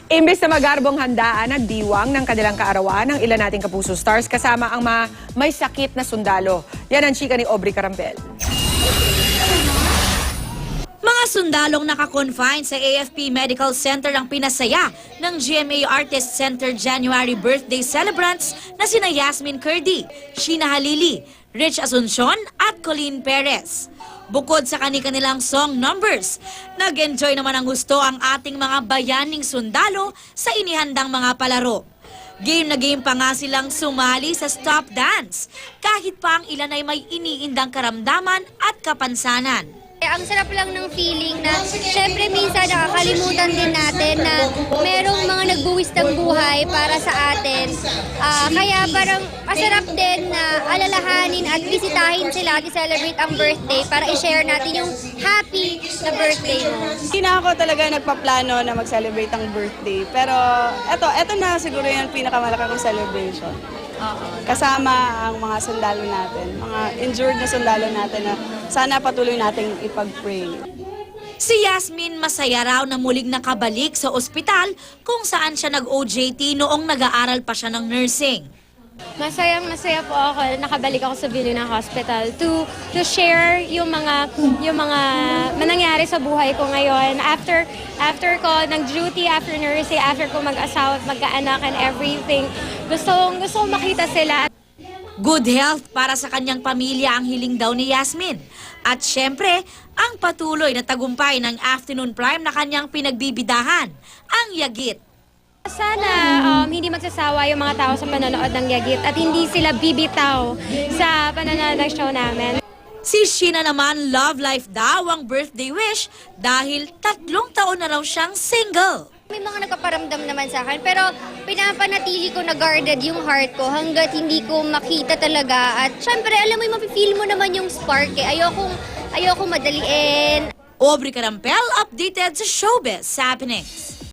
Imbes na magarbong handaan, nagdiwang ng kanilang kaarawan ng ilan nating Kapuso Stars kasama ang may sakit na sundalo. Yan ang chika ni Aubrey Carampel. Mga sundalong naka-confine sa AFP Medical Center ang pinasaya ng GMA Artist Center January birthday celebrants na sina Yasmin Curdy, Sheena Halili, Rich Asuncion at Colleen Perez. Bukod sa kanilang song numbers, nag-enjoy naman ang gusto ang ating mga bayaning sundalo sa inihandang mga palaro. Game na game pa nga silang sumali sa stop dance, kahit pa ang ilan ay may iniindang karamdaman at kapansanan. Ang sarap lang ng feeling na syempre minsan nakakalimutan din natin na merong mga nagbuwis ng buhay para sa atin. Kaya parang masarap din na alalahanin at bisitahin sila at i-celebrate ang birthday para i-share natin yung happy na birthday mo. Hindi na ako talaga nagpaplano na mag-celebrate ang birthday. Pero eto na siguro yung pinakamalaki kong celebration. Kasama ang mga sundalo natin, mga injured na sundalo natin na sana patuloy nating ipag-pray. Si Yasmin masaya raw na muling nakabalik sa ospital kung saan siya nag-OJT noong nag-aaral pa siya ng nursing. Masaya po ako, nakabalik ako sa Viluna Hospital to share yung mga nangyari sa buhay ko ngayon. After ko nag-duty, after nursing, after ko mag-asawa at magkaanak and everything, gusto kong makita sila. Good health para sa kanyang pamilya ang hiling daw ni Yasmin. At syempre, ang patuloy na tagumpay ng afternoon prime na kanyang pinagbibidahan, ang Yagit. Sana hindi magsasawa yung mga tao sa panonood ng Yagit at hindi sila bibitaw sa panonood ng show namin. Si Sheena naman, love life daw ang birthday wish dahil 3 taon na raw siyang single. May mga nagpaparamdam naman sa akin pero pinapanatili ko na guarded yung heart ko hanggat hindi ko makita talaga. At syempre, alam mo, mapifeel mo naman yung spark eh. Ayokong madaliin. Aubrey Carampel, updated sa Showbiz Happenings.